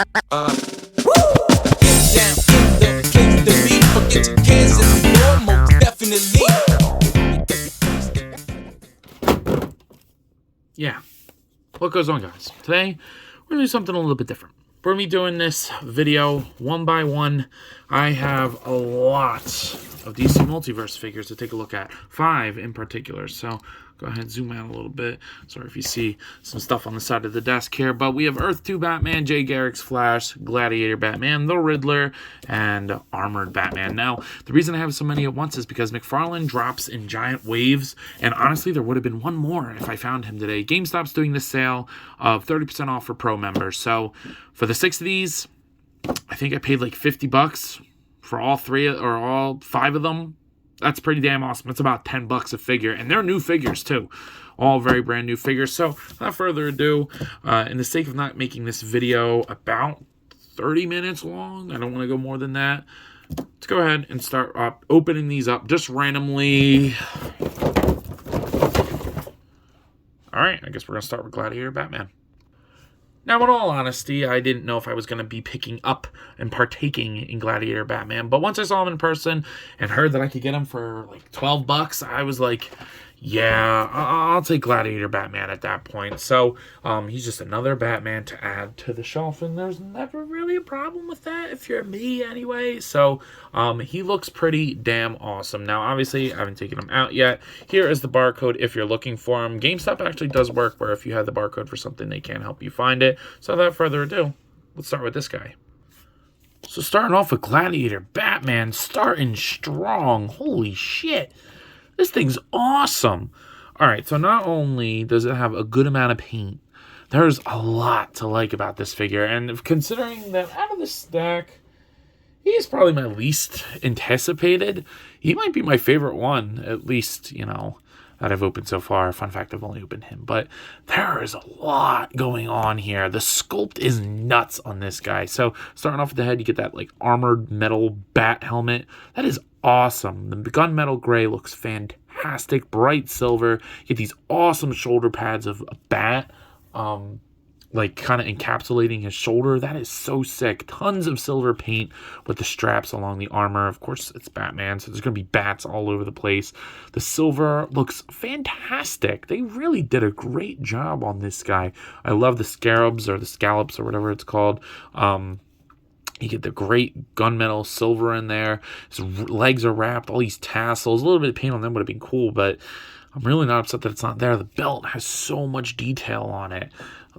Down in the place to be. Forget your cares anymore, most definitely. Yeah. What goes on, guys? Today, we're going to do something a little bit different. For me doing this video one by one, I have a lot of DC Multiverse figures to take a look at. 5 in particular. So go ahead and zoom out a little bit. Sorry if you see some stuff on the side of the desk here. But we have Earth 2 Batman, Garrick's Flash, Gladiator Batman, the Riddler, and Armored Batman. Now, the reason I have so many at once is because McFarlane drops in giant waves. And honestly, there would have been one more if I found him today. GameStop's doing this sale of 30% off for Pro members. So for the 6 of these, I think I paid like $50 for all 3 or all 5 of them. That's pretty damn awesome. It's about $10 a figure, and they're new figures too. All very brand new figures. So without further ado, in the sake of not making this video about 30 minutes long, I don't want to go more than that. Let's go ahead and start opening these up just randomly. All right, I guess we're going to start with Gladiator Batman. Now, in all honesty, I didn't know if I was going to be picking up and partaking in Gladiator Batman. But once I saw him in person and heard that I could get him for like $12, I was like, yeah, I'll take Gladiator Batman at that point. So he's just another Batman to add to the shelf. And there's never really a problem with that if you're me anyway. So he looks pretty damn awesome. Now, obviously, I haven't taken him out yet. Here is the barcode if you're looking for him. GameStop actually does work where if you have the barcode for something, they can help you find it. So without further ado, let's start with this guy. So starting off with Gladiator Batman, starting strong. Holy shit. This thing's awesome. All right, so not only does it have a good amount of paint, there's a lot to like about this figure. And considering that out of the stack, he's probably my least anticipated. He might be my favorite one, at least, you know, that I've opened so far. Fun fact, I've only opened him. But there is a lot going on here. The sculpt is nuts on this guy. So starting off with the head, you get that like armored metal bat helmet. That is awesome. The gunmetal gray looks fantastic. Bright silver. You get these awesome shoulder pads of a bat. Like kind of encapsulating his shoulder. That is so sick. Tons of silver paint with the straps along the armor. Of course, it's Batman, so there's going to be bats all over the place. The silver looks fantastic. They really did a great job on this guy. I love the scarabs or the scallops or whatever it's called. You get the great gunmetal silver in there. His legs are wrapped. All these tassels. A little bit of paint on them would have been cool, but I'm really not upset that it's not there. The belt has so much detail on it.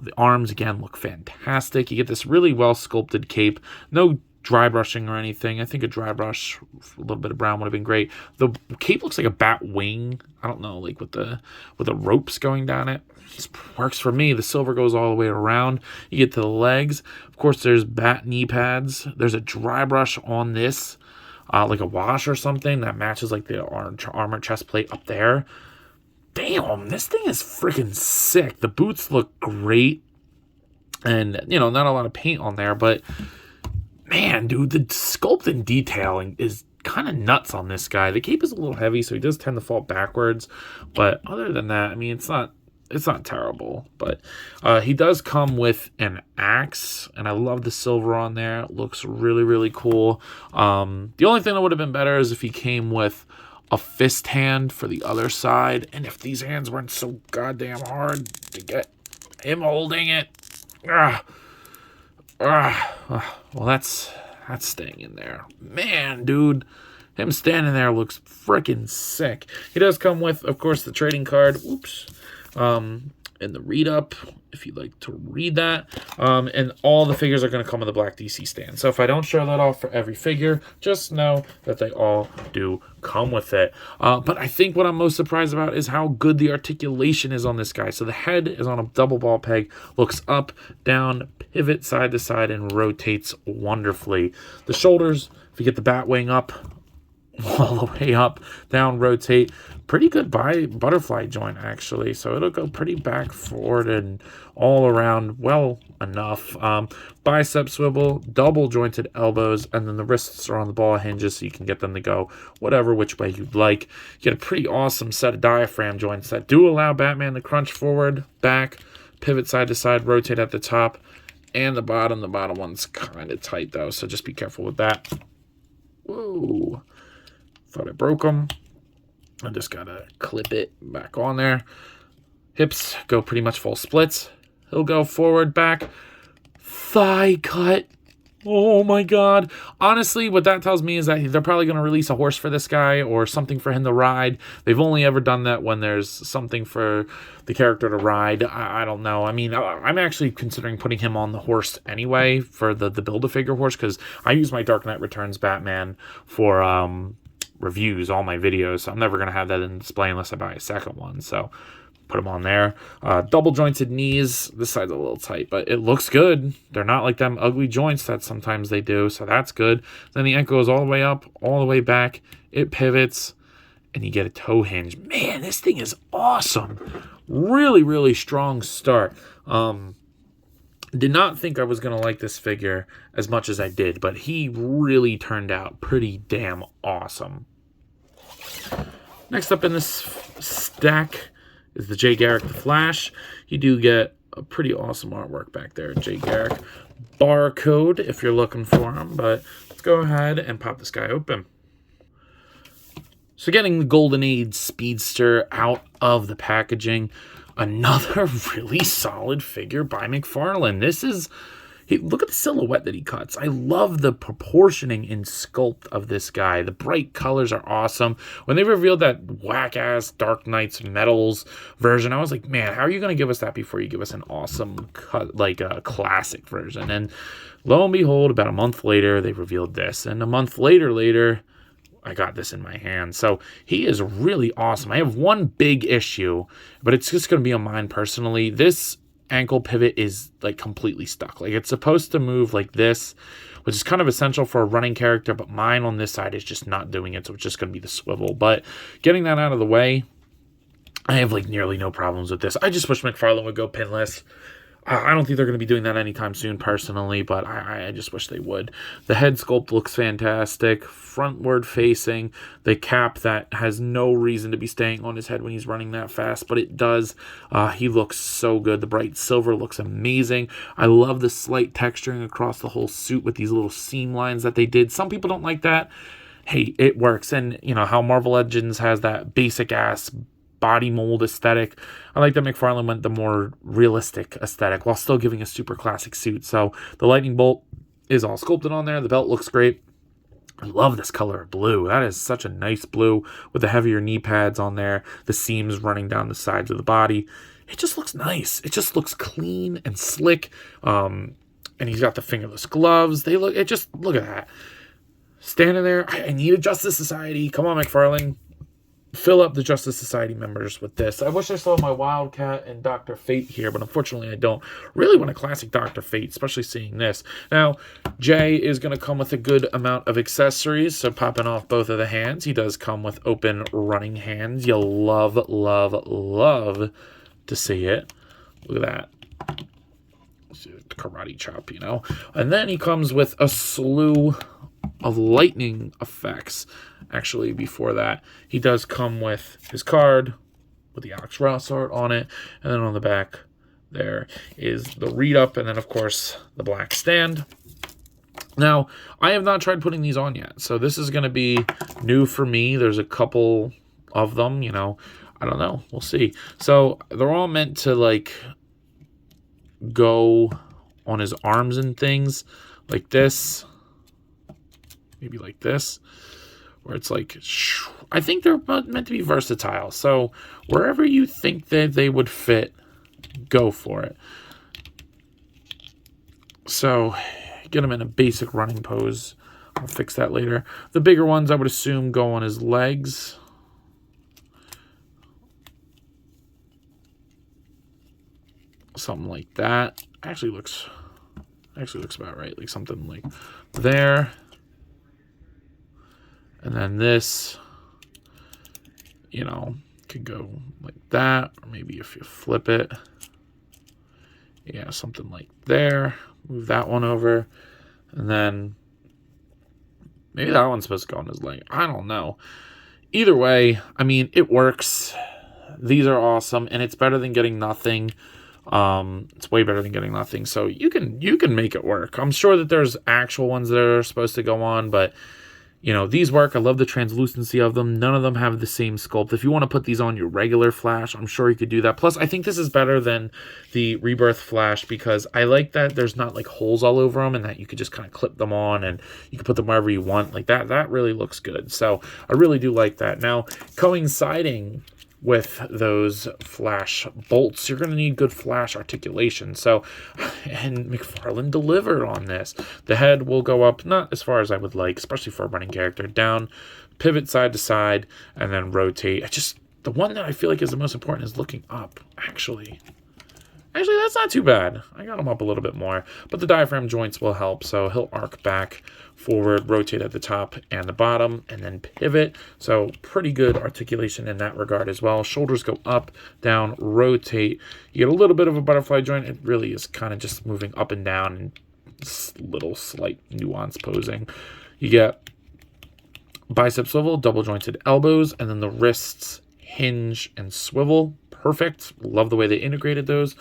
The arms, again, look fantastic. You get this really well-sculpted cape. No dry brushing or anything. I think a dry brush, a little bit of brown would have been great. The cape looks like a bat wing. I don't know, like with the ropes going down it. It works for me. The silver goes all the way around. You get to the legs. Of course, there's bat knee pads. There's a dry brush on this, like a wash or something that matches like the armor chest plate up there. Damn, this thing is freaking sick. The boots look great. And, you know, not a lot of paint on there, but man, dude, the sculpt and detailing is kind of nuts on this guy. The cape is a little heavy, so he does tend to fall backwards. But other than that, I mean, it's not terrible. But he does come with an axe, and I love the silver on there. It looks really, really cool. The only thing that would have been better is if he came with a fist hand for the other side, and if these hands weren't so goddamn hard to get him holding it. Well, that's staying in there. Man, dude, him standing there looks freaking sick. He does come with, of course, the trading card. Oops. And the read up, if you'd like to read that. And all the figures are going to come with a black DC stand. So if I don't show that off for every figure, just know that they all do come with it. But I think what I'm most surprised about is how good the articulation is on this guy. So the head is on a double ball peg, looks up, down, pivot side to side, and rotates wonderfully. The shoulders, if you get the bat wing up, all the way up, down, rotate. Pretty good butterfly joint, actually. So it'll go pretty back, forward, and all around well enough. Bicep swivel, double jointed elbows, and then the wrists are on the ball hinges so you can get them to go whatever which way you'd like. You get a pretty awesome set of diaphragm joints that do allow Batman to crunch forward, back, pivot side to side, rotate at the top, and the bottom. The bottom one's kind of tight, though, so just be careful with that. Whoa. Thought I broke them. I just got to clip it back on there. Hips go pretty much full splits. He'll go forward, back. Thigh cut. Oh my God. Honestly, what that tells me is that they're probably going to release a horse for this guy or something for him to ride. They've only ever done that when there's something for the character to ride. I don't know. I mean, I'm actually considering putting him on the horse anyway for the Build-A-Figure horse, because I use my Dark Knight Returns Batman for reviews, all my videos. So I'm never going to have that in display unless I buy a second one. So put them on there. Double jointed knees. This side's a little tight, but it looks good. They're not like them ugly joints that sometimes they do, so that's good. Then the ankle goes all the way up, all the way back. It pivots, and you get a toe hinge. Man, this thing is awesome. Really, really strong start. Did not think I was going to like this figure as much as I did, but he really turned out pretty damn awesome. Next up in this stack is the Garrick Flash. You do get a pretty awesome artwork back there, Garrick. Barcode if you're looking for him, but let's go ahead and pop this guy open. So getting the Golden Age Speedster out of the packaging, another really solid figure by McFarlane. This is... look at the silhouette that he cuts. I love the proportioning and sculpt of this guy. The bright colors are awesome. When they revealed that whack-ass Dark Knights Metals version, I was like, man, how are you going to give us that before you give us an awesome cut, like a classic version? And lo and behold, about a month later, they revealed this. And a month later, I got this in my hand. So he is really awesome. I have one big issue, but it's just going to be on mine personally. This ankle pivot is like completely stuck. Like it's supposed to move like this, which is kind of essential for a running character, but mine on this side is just not doing it, so it's just going to be the swivel. But getting that out of the way, I have like nearly no problems with this. I just wish McFarlane would go pinless. I don't think they're going to be doing that anytime soon personally, but I just wish they would. The head sculpt looks fantastic. Frontward facing. The cap that has no reason to be staying on his head when he's running that fast, but it does. He looks so good. The bright silver looks amazing. I love the slight texturing across the whole suit with these little seam lines that they did. Some people don't like that. Hey, it works. And you know how Marvel Legends has that basic ass body mold aesthetic. I like that McFarlane went the more realistic aesthetic while still giving a super classic suit. So the lightning bolt is all sculpted on there. The belt looks great. I love this color of blue. That is such a nice blue with the heavier knee pads on there. The seams running down the sides of the body. It just looks nice. It just looks clean and slick. And he's got the fingerless gloves. Look at that. Standing there. I need a Justice Society. Come on, McFarlane. Fill up the Justice Society members with this. I wish I saw my Wildcat and Dr. Fate here, but unfortunately I don't. Really want a classic Dr. Fate, especially seeing this. Now, Jay is going to come with a good amount of accessories, so popping off both of the hands. He does come with open running hands. You'll love, love, love to see it. Look at that. Karate chop, you know. And then he comes with a slew of lightning effects. Actually, before that, he does come with his card with the Alex Ross art on it, and then on the back there is the read up, and then of course the black stand. Now, I have not tried putting these on yet, so this is going to be new for me. There's a couple of them, you know. I don't know. We'll see. So they're all meant to like go on his arms and things like this. Maybe like this, where it's like, I think they're meant to be versatile. So wherever you think that they would fit, go for it. So get them in a basic running pose. I'll fix that later. The bigger ones, I would assume, go on his legs. Something like that. Actually looks about right. Like something like there. And then this, you know, could go like that. Or maybe if you flip it. Yeah, something like there. Move that one over. And then maybe that one's supposed to go on his leg. I don't know. Either way, I mean, it works. These are awesome. And it's better than getting nothing. It's way better than getting nothing. So you can make it work. I'm sure that there's actual ones that are supposed to go on, but you know, these work. I love the translucency of them. None of them have the same sculpt. If you want to put these on your regular Flash, I'm sure you could do that. Plus, I think this is better than the Rebirth Flash because I like that there's not like holes all over them and that you could just kind of clip them on and you can put them wherever you want. Like that really looks good. So I really do like that. Now, coinciding with those Flash bolts, you're going to need good Flash articulation. So, and McFarlane delivered on this. The head will go up, not as far as I would like, especially for a running character, down, pivot side to side, and then rotate. The one that I feel like is the most important is looking up, actually. Actually, that's not too bad. I got him up a little bit more. But the diaphragm joints will help. So he'll arc back, forward, rotate at the top and the bottom, and then pivot. So pretty good articulation in that regard as well. Shoulders go up, down, rotate. You get a little bit of a butterfly joint. It really is kind of just moving up and down and little slight nuance posing. You get bicep swivel, double jointed elbows, and then the wrists hinge and swivel. Perfect. Love the way they integrated those.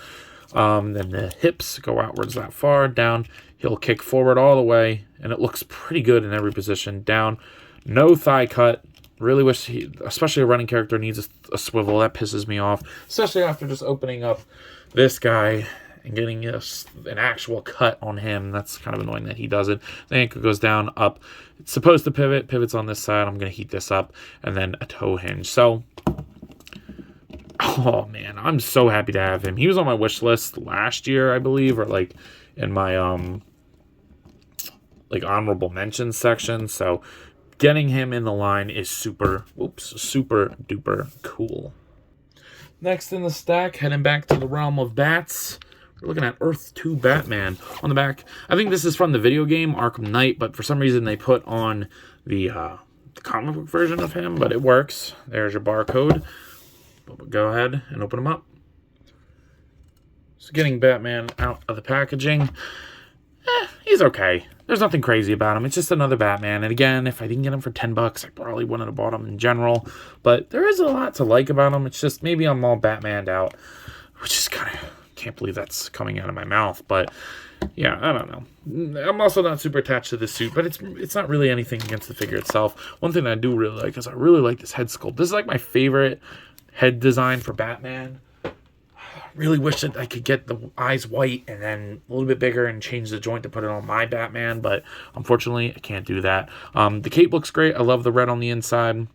Then the hips go outwards that far. Down, he'll kick forward all the way, and it looks pretty good in every position. Down, no thigh cut. Really wish especially a running character, needs a swivel. That pisses me off, especially after just opening up this guy and getting an actual cut on him. That's kind of annoying that he doesn't. The ankle goes down, up. It's supposed to pivot. Pivots on this side. I'm going to heat this up, and then a toe hinge. So, oh man, I'm so happy to have him. He was on my wish list last year, I believe, or like in my like honorable mentions section. So getting him in the line is super duper cool. Next in the stack, heading back to the realm of bats, we're looking at Earth 2 Batman. On the back, I think this is from the video game Arkham Knight, but for some reason they put on the comic book version of him, but it works. There's your barcode. But go ahead and open them up. So getting Batman out of the packaging, he's okay. There's nothing crazy about him. It's just another Batman. And again, if I didn't get him for $10, I probably wouldn't have bought him in general. But there is a lot to like about him. It's just maybe I'm all Batmaned out, which is kind of, can't believe that's coming out of my mouth. But yeah, I don't know. I'm also not super attached to this suit, but it's not really anything against the figure itself. One thing that I do really like is I really like this head sculpt. This is like my favorite head design for Batman. Really wish that I could get the eyes white and then a little bit bigger and change the joint to put it on my Batman, but unfortunately I can't do that. The cape looks great. I love the red on the inside,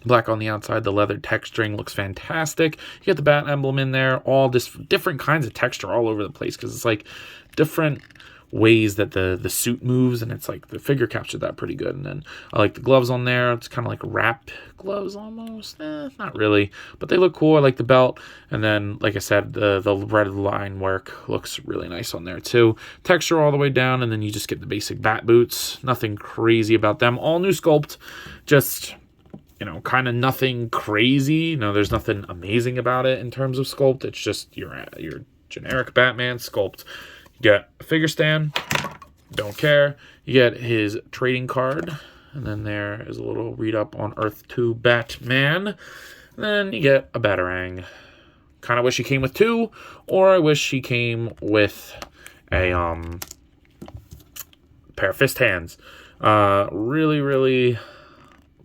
black on the outside. The leather texturing looks fantastic. You get the bat emblem in there, all this different kinds of texture all over the place because it's like different ways that the suit moves, and it's like the figure captured that pretty good. And then I like the gloves on there. It's kind of like wrap gloves almost. Not really, but they look cool. I like the belt, and then like I said, the red line work looks really nice on there too. Texture all the way down, and then you just get the basic bat boots. Nothing crazy about them. All new sculpt, just, you know, kind of nothing crazy. You know, there's nothing amazing about it in terms of sculpt. It's just your generic Batman sculpt. You get a figure stand, don't care. You get his trading card, and then there is a little read up on Earth 2 Batman. And then you get a Batarang. Kind of wish he came with two, or I wish he came with a pair of fist hands. Really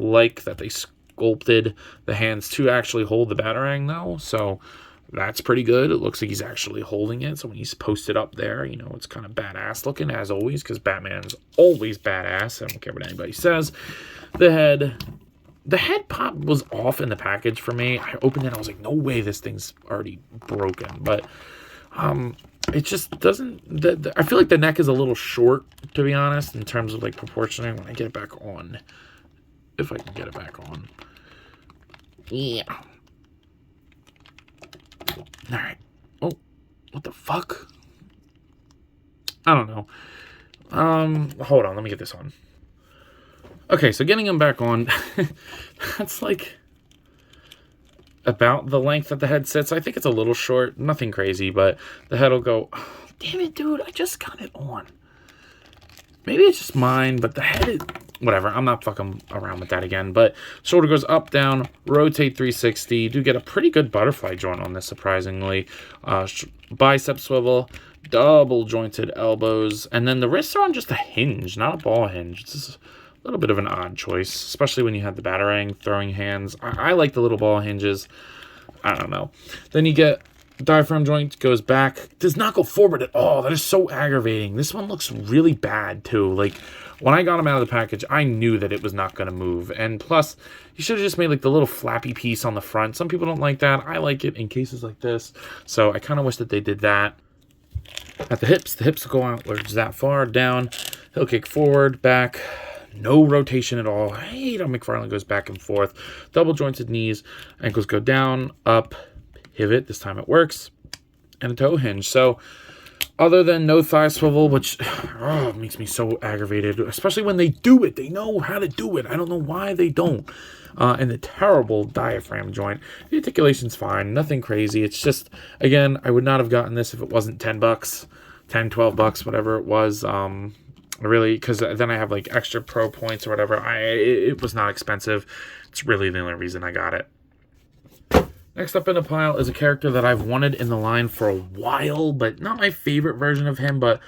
like that they sculpted the hands to actually hold the Batarang though, so that's pretty good. It looks like he's actually holding it. So when he's posted up there, you know, it's kind of badass looking as always, because Batman's always badass. I don't care what anybody says. The head pop was off in the package for me. I opened it. I was like, no way this thing's already broken. But it just doesn't. I feel like the neck is a little short, to be honest, in terms of like proportioning when I get it back on. If I can get it back on. Yeah. Alright. Oh, what the fuck? I don't know. Hold on, let me get this on. Okay, so getting him back on, that's like about the length that the head sits. I think it's a little short, nothing crazy, but the head will go, oh, damn it, dude, I just got it on. maybe it's just mine, but the head is... Whatever, I'm not fucking around with that again. But shoulder goes up, down, rotate 360. You do get a pretty good butterfly joint on this, surprisingly. Bicep swivel, double jointed elbows. And then the wrists are on just a hinge, not a ball hinge. It's just a little bit of an odd choice, especially when you have the batarang throwing hands. I like the little ball hinges. I don't know. Then you get... Diaphragm joint goes back, does not go forward at all. That is so aggravating. This one looks really bad too. Like when I got him out of the package, I knew that it was not going to move. And plus, you should have just made like the little flappy piece on the front. Some people don't like that. I like it in cases like this. So I kind of wish that they did that. At the hips will go outwards that far, down, heel kick forward, back. No rotation at all. I hate how McFarlane goes back and forth. Double jointed knees, ankles go down, up, pivot, this time it works, and a toe hinge. So other than no thigh swivel, which makes me so aggravated, especially when they do it. They know how to do it. I don't know why they don't. And the terrible diaphragm joint. The articulation's fine, nothing crazy. It's just, again, I would not have gotten this if it wasn't $10, $10, $12, whatever it was. Really, because then I have like extra pro points or whatever. It was not expensive. It's really the only reason I got it. Next up in the pile is a character that I've wanted in the line for a while, but not my favorite version of him, but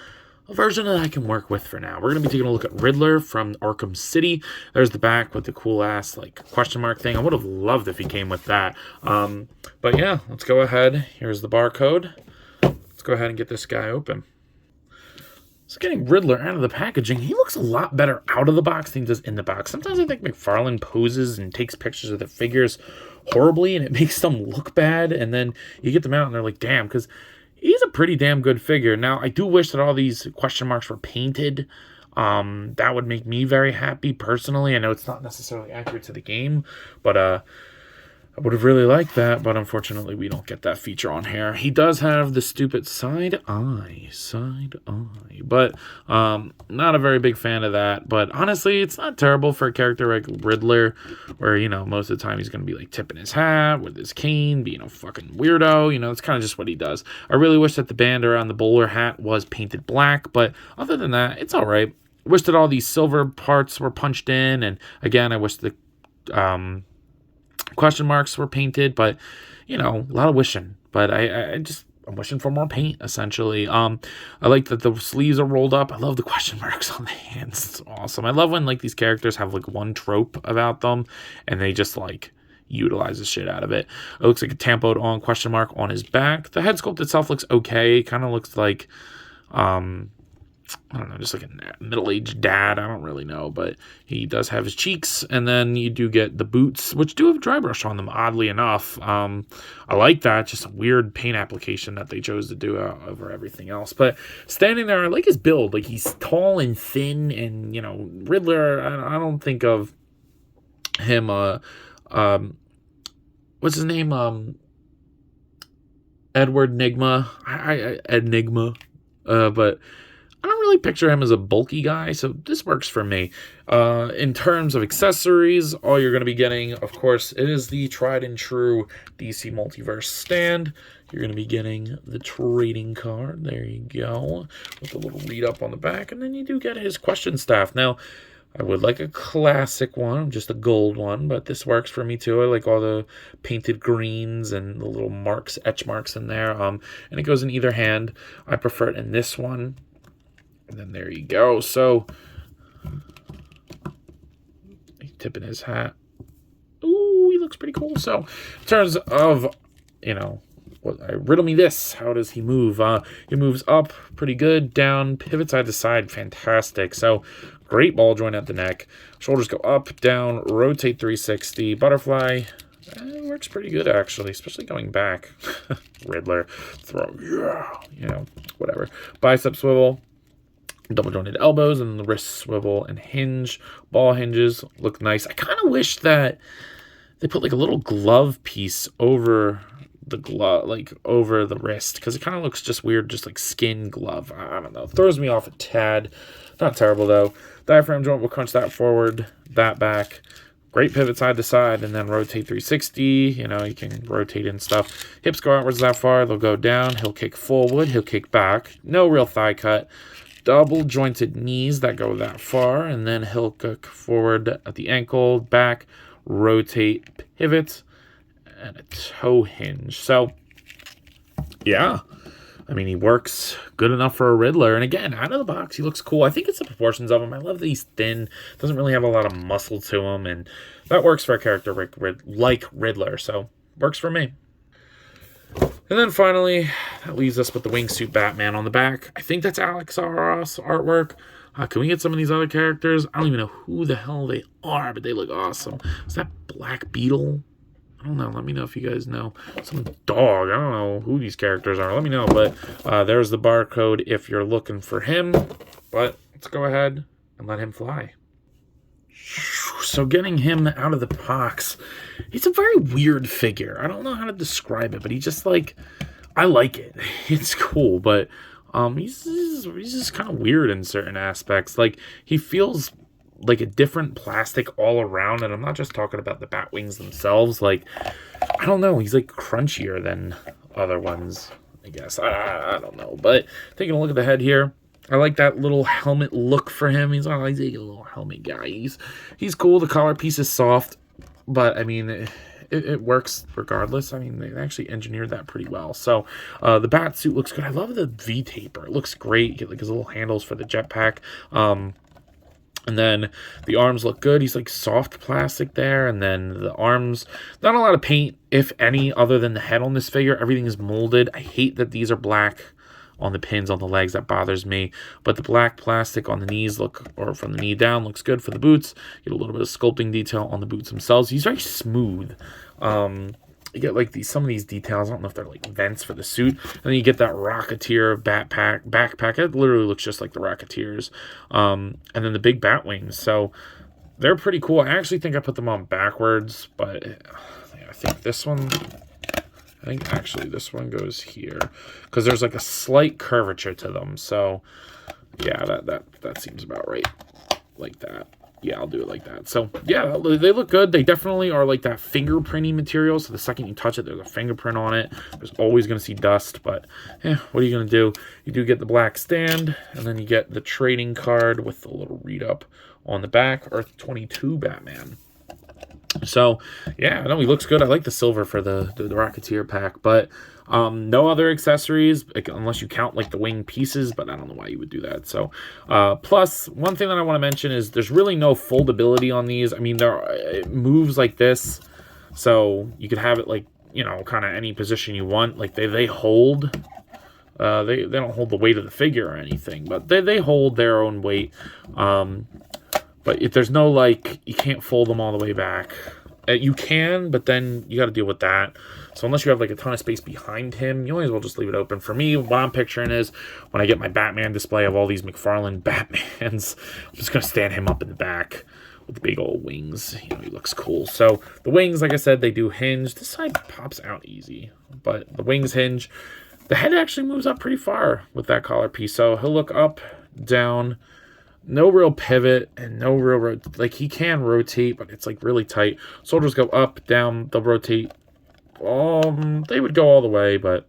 a version that I can work with for now. We're going to be taking a look at Riddler from Arkham City. There's the back with the cool-ass like question mark thing. I would have loved if he came with that. But yeah, let's go ahead. Here's the barcode. Let's go ahead and get this guy open. So getting Riddler out of the packaging, he looks a lot better out of the box than he does in the box. Sometimes I think McFarlane poses and takes pictures of the figures horribly, and it makes them look bad, and then you get them out and they're like, damn, because he's a pretty damn good figure. Now, I do wish that all these question marks were painted. That would make me very happy personally. I know it's not necessarily accurate to the game, but I would have really liked that, but unfortunately we don't get that feature on here. He does have the stupid side eye, but not a very big fan of that. But honestly, it's not terrible for a character like Riddler, where, you know, most of the time he's going to be like tipping his hat with his cane, being a fucking weirdo. You know, it's kind of just what he does. I really wish that the band around the bowler hat was painted black, but other than that, it's all right. I wish that all these silver parts were punched in, and again, I wish the question marks were painted, but you know, a lot of wishing. But I'm wishing for more paint, essentially. I like that the sleeves are rolled up. I love the question marks on the hands. It's awesome. I love when like these characters have like one trope about them and they just like utilize the shit out of it. It looks like a tampoed on question mark on his back. The head sculpt itself looks okay. Kind of looks like I don't know, just like a middle-aged dad. I don't really know, but he does have his cheeks. And then you do get the boots, which do have dry brush on them, oddly enough. I like that. Just a weird paint application that they chose to do over everything else. But standing there, I like his build. Like, he's tall and thin, and, you know, Riddler, I don't think of him, what's his name? Edward Nigma. Enigma. But I don't really picture him as a bulky guy, so this works for me. In terms of accessories, all you're going to be getting, of course, it is the tried and true DC Multiverse stand. You're going to be getting the trading card. There you go. With a little read up on the back. And then you do get his question staff. Now, I would like a classic one, just a gold one, but this works for me too. I like all the painted greens and the little marks, etch marks in there. And it goes in either hand. I prefer it in this one. And then there you go. So, he's tipping his hat. Ooh, he looks pretty cool. So, in terms of, you know, riddle me this. How does he move? He moves up pretty good, down, pivot side to side, fantastic. So, great ball joint at the neck. Shoulders go up, down, rotate 360, butterfly. It works pretty good, actually, especially going back. Riddler, throw, yeah, you know, whatever. Bicep swivel. Double jointed elbows and the wrist swivel and hinge. Ball hinges look nice. I kind of wish that they put like a little glove piece over the glove, like over the wrist, because it kind of looks just weird, just like skin glove. I don't know. Throws me off a tad. Not terrible though. Diaphragm joint will crunch that forward, that back. Great pivot side to side, and then rotate 360. You know, you can rotate and stuff. Hips go outwards that far. They'll go down. He'll kick forward. He'll kick back. No real thigh cut. double jointed knees that go that far, and then he'll kick forward at the ankle, back, rotate, pivot, and a toe hinge. So, yeah. I mean, he works good enough for a Riddler. And again, out of the box, he looks cool. I think it's the proportions of him. I love that he's thin. Doesn't really have a lot of muscle to him. And that works for a character like Riddler. So, works for me. And then finally, that leaves us with the wingsuit Batman on the back. I think that's Alex Ross artwork. Can we get some of these other characters? I don't even know who the hell they are, but they look awesome. Is that Black Beetle? I don't know. Let me know if you guys know. Some dog. I don't know who these characters are. Let me know. But there's the barcode if you're looking for him. But let's go ahead and let him fly. So getting him out of the box, it's a very weird figure. I don't know how to describe it, but he just like, I like it. It's cool, but he's just kind of weird in certain aspects. Like, he feels like a different plastic all around, and I'm not just talking about the bat wings themselves. Like, I don't know, he's like crunchier than other ones, I guess. I don't know, but taking a look at the head here, I like that little helmet look for him. He's like a little helmet guy. He's cool. The collar piece is soft, but I mean, it works regardless. I mean, they actually engineered that pretty well. So the bat suit looks good. I love the V-taper. It looks great. You get like his little handles for the jetpack. And then the arms look good. He's like soft plastic there. And then the arms, not a lot of paint, if any, other than the head on this figure. Everything is molded. I hate that these are black on the pins on the legs. That bothers me. But the black plastic on the knees or from the knee down looks good for the boots. Get a little bit of sculpting detail on the boots themselves. He's very smooth. You get like some of these details. I don't know if they're like vents for the suit. And then you get that Rocketeer backpack. It literally looks just like the Rocketeers. And then the big bat wings. So they're pretty cool. I actually think I put them on backwards, but I think this one, actually this one goes here because there's like a slight curvature to them. So yeah, that seems about right. Like that. Yeah, I'll do it like that. So, yeah, they look good. They definitely are like that fingerprinty material. So the second you touch it, there's a fingerprint on it. There's always going to see dust. But, what are you going to do? You do get the black stand. And then you get the trading card with the little read-up on the back. Earth 22 Batman. So, yeah, I know he looks good. I like the silver for the Rocketeer pack. But no other accessories, unless you count like the wing pieces, but I don't know why you would do that. So, plus, one thing that I want to mention is there's really no foldability on these. I mean, it moves like this, so you could have it like, kind of any position you want. Like they hold. They don't hold the weight of the figure or anything, but they hold their own weight. But if there's no, like, you can't fold them all the way back. You can, but then you got to deal with that. So unless you have, like, a ton of space behind him, you might as well just leave it open. For me, what I'm picturing is when I get my Batman display of all these McFarlane Batmans, I'm just going to stand him up in the back with the big old wings. He looks cool. So the wings, like I said, they do hinge. This side pops out easy, but the wings hinge. The head actually moves up pretty far with that collar piece. So he'll look up, down. No real pivot and no real like he can rotate, but it's like really tight. Soldiers go up, down, they'll rotate. They would go all the way, but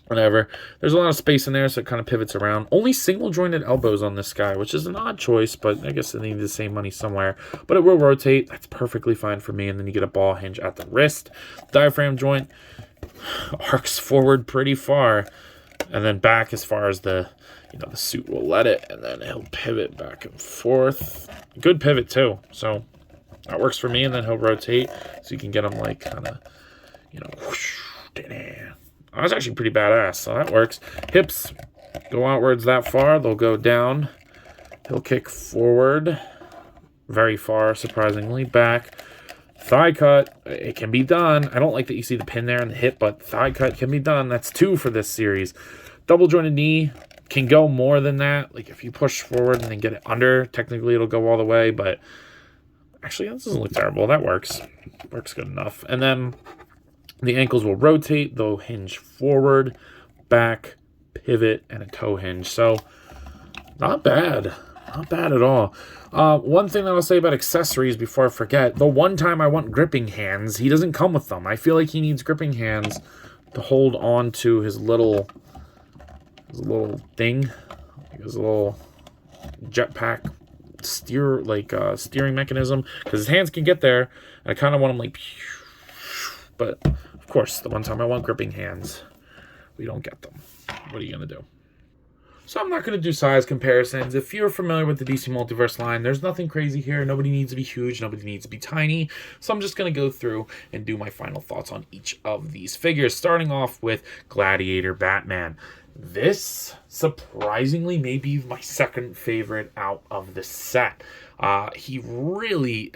whatever. There's a lot of space in there, so it kind of pivots around. Only single jointed elbows on this guy, which is an odd choice, but I guess they need to save money somewhere. But it will rotate. That's perfectly fine for me. And then you get a ball hinge at the wrist. Diaphragm joint arcs forward pretty far, and then back as far as the suit will let it, and then he'll pivot back and forth. Good pivot too, so that works for me. And then he'll rotate, so you can get him like kind of, whoosh. That's actually pretty badass, so that works. Hips go outwards that far, they'll go down. He'll kick forward very far, surprisingly. Back. Thigh cut, it can be done. I don't like that you see the pin there in the hip, but thigh cut can be done. That's 2 for this series. Double jointed knee can go more than that. Like if you push forward and then get it under, technically it'll go all the way, but actually this doesn't look terrible. That works. Works good enough. And then the ankles will rotate. They'll hinge forward, back, pivot, and a toe hinge. So not bad. Not bad at all. One thing that I'll say about accessories before I forget, the one time I want gripping hands, he doesn't come with them. I feel like he needs gripping hands to hold on to his little thing. his little jetpack steering mechanism, because his hands can get there, and I kind of want him like, but of course, the one time I want gripping hands, we don't get them. What are you gonna do? So I'm not going to do size comparisons. If you're familiar with the DC Multiverse line, there's nothing crazy here. Nobody needs to be huge. Nobody needs to be tiny. So I'm just going to go through and do my final thoughts on each of these figures, starting off with Gladiator Batman. This, surprisingly, may be my second favorite out of the set. They really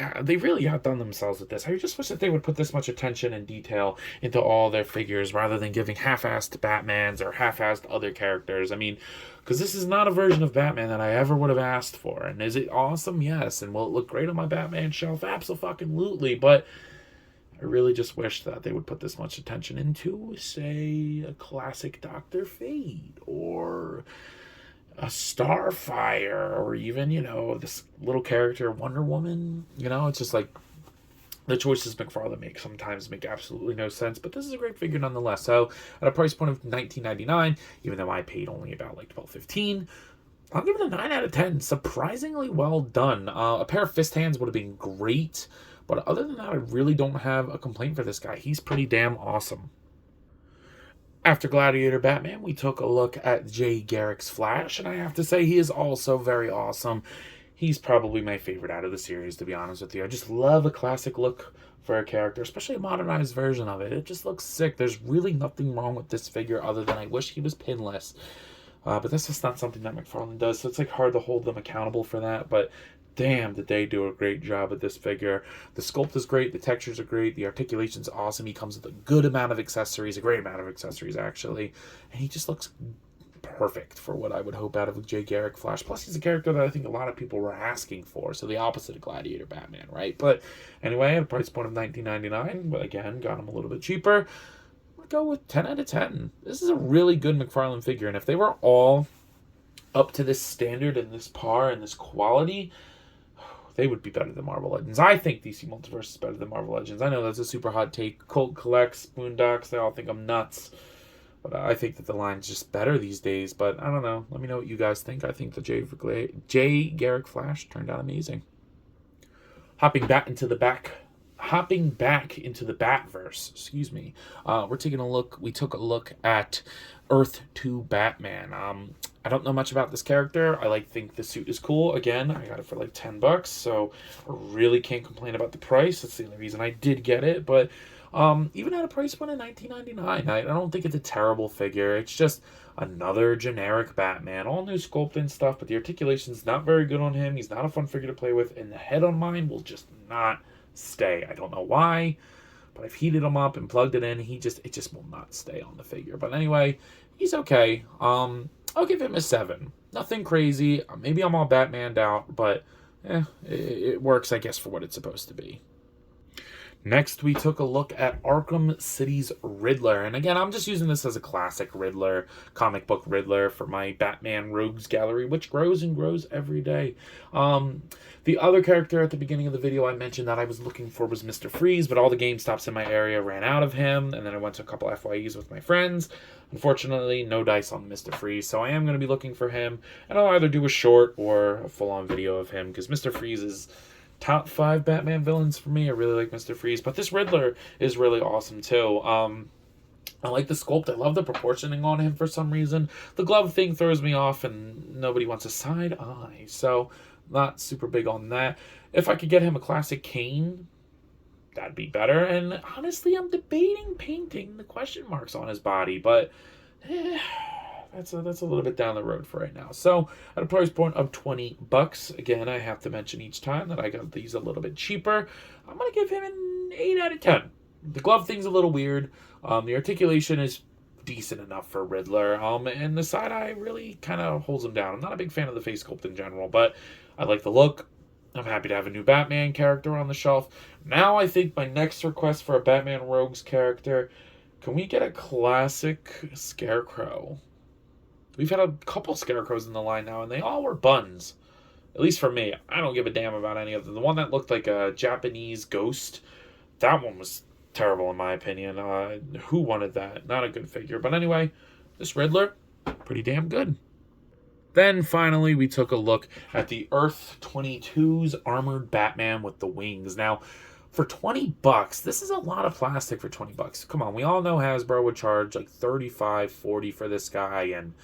outdone themselves with this. I just wish that they would put this much attention and detail into all their figures rather than giving half-assed Batmans or half-assed other characters. I mean, because this is not a version of Batman that I ever would have asked for. And is it awesome? Yes. And will it look great on my Batman shelf? Absolutely. But I really just wish that they would put this much attention into, say, a classic Dr. Fate or a Starfire, or even, this little character, Wonder Woman. It's just like the choices McFarlane makes sometimes make absolutely no sense, but this is a great figure nonetheless. So at a price point of $19.99, even though I paid only about like $12.15, I'll give it a 9 out of 10. Surprisingly well done. A pair of fist hands would have been great, but other than that, I really don't have a complaint for this guy. He's pretty damn awesome. After Gladiator Batman, we took a look at Garrick's Flash, and I have to say he is also very awesome. He's probably my favorite out of the series, to be honest with you. I just love a classic look for a character, especially a modernized version of it. It just looks sick. There's really nothing wrong with this figure other than I wish he was pinless. But that's just not something that McFarlane does, so it's like hard to hold them accountable for that. But damn, did they do a great job with this figure. The sculpt is great, the textures are great, the articulation's awesome. He comes with a good amount of accessories, a great amount of accessories actually, and he just looks perfect for what I would hope out of Garrick Flash. Plus, he's a character that I think a lot of people were asking for, so the opposite of Gladiator Batman, right? But anyway, at a price point of $19.99, but again, got him a little bit cheaper. I'll go with 10 out of 10. This is a really good McFarlane figure, and if they were all up to this standard and this par and this quality, they would be better than Marvel Legends. I think DC Multiverse is better than Marvel Legends. I know that's a super hot take. Colt collects, Boondocks, they all think I'm nuts. But I think that the line's just better these days. But I don't know. Let me know what you guys think. I think the Garrick Flash turned out amazing. Hopping back into the Batverse, we took a look at Earth 2 Batman. I don't know much about this character. I think the suit is cool. Again, I got it for like $10, so I really can't complain about the price. That's the only reason I did get it. But even at a price point of $19.99, I don't think it's a terrible figure. It's just another generic Batman, all new sculpt and stuff, but the articulation's not very good on him. He's not a fun figure to play with, and the head on mine will just not stay. I don't know why, but I've heated him up and plugged it in. It just will not stay on the figure. But anyway, he's okay. I'll give him a 7. Nothing crazy. Maybe I'm all Batmaned out, but it works, I guess, for what it's supposed to be. Next, we took a look at Arkham City's Riddler. And again, I'm just using this as a classic Riddler, comic book Riddler for my Batman Rogues Gallery, which grows and grows every day. The other character at the beginning of the video I mentioned that I was looking for was Mr. Freeze, but all the GameStops in my area ran out of him, and then I went to a couple FYEs with my friends. Unfortunately, no dice on Mr. Freeze, so I am going to be looking for him, and I'll either do a short or a full-on video of him, because Mr. Freeze is top 5 Batman villains for me. I really like Mr. Freeze, but this Riddler is really awesome too. I like the sculpt. I love the proportioning on him for some reason. The glove thing throws me off, and nobody wants a side eye, so not super big on that. If I could get him a classic cane, that'd be better. And honestly, I'm debating painting the question marks on his body, but that's a little bit down the road for right now. So at a price point of $20, again, I have to mention each time that I got these a little bit cheaper. I'm going to give him an 8 out of 10. The glove thing's a little weird. The articulation is decent enough for Riddler. And the side eye really kind of holds him down. I'm not a big fan of the face sculpt in general, but I like the look. I'm happy to have a new Batman character on the shelf. Now I think my next request for a Batman Rogues character, can we get a classic Scarecrow? We've had a couple Scarecrows in the line now, and they all were buns. At least for me. I don't give a damn about any of them. The one that looked like a Japanese ghost, that one was terrible in my opinion. Who wanted that? Not a good figure. But anyway, this Riddler, pretty damn good. Then finally, we took a look at the Earth 22's armored Batman with the wings. Now, for $20, this is a lot of plastic for $20. Come on, we all know Hasbro would charge like $35, $40 for this guy, and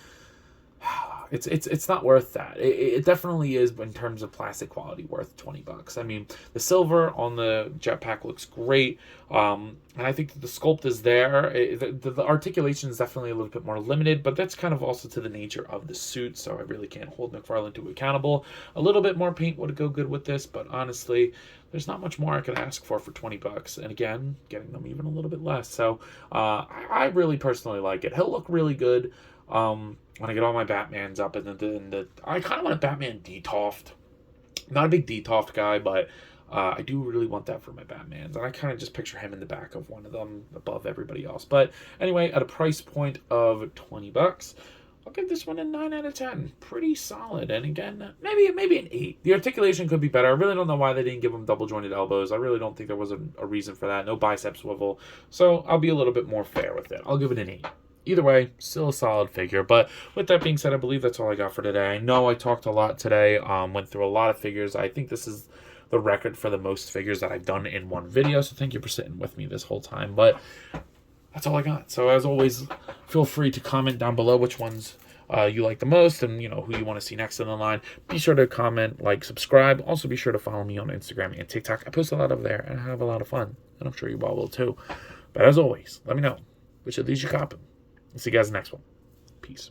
it's not worth that. It definitely is, in terms of plastic quality, worth $20. I mean, the silver on the jetpack looks great, and I think that the sculpt is there. The articulation is definitely a little bit more limited, but that's kind of also to the nature of the suit, so I really can't hold McFarlane to accountable. A little bit more paint would go good with this, but honestly, there's not much more I could ask for $20, and again, getting them even a little bit less. So I really personally like it. He'll look really good when I get all my Batmans up, and I kind of want a Batman Detoft. Not a big Detoft guy, but I do really want that for my Batmans, and I kind of just picture him in the back of one of them above everybody else. But anyway, at a price point of $20, I'll give this one a 9 out of 10. Pretty solid. And again, maybe an 8. The articulation could be better. I really don't know why they didn't give him double jointed elbows. I really don't think there was a reason for that. No bicep swivel. So I'll be a little bit more fair with it. I'll give it an 8. Either way, still a solid figure. But with that being said, I believe that's all I got for today. I know I talked a lot today. Went through a lot of figures. I think this is the record for the most figures that I've done in one video. So thank you for sitting with me this whole time. But that's all I got. So as always, feel free to comment down below which ones you like the most, and who you want to see next in the line. Be sure to comment, like, subscribe. Also be sure to follow me on Instagram and TikTok. I post a lot over there and I have a lot of fun, and I'm sure you all will too. But as always, let me know which of these you copping. See you guys in the next one. Peace.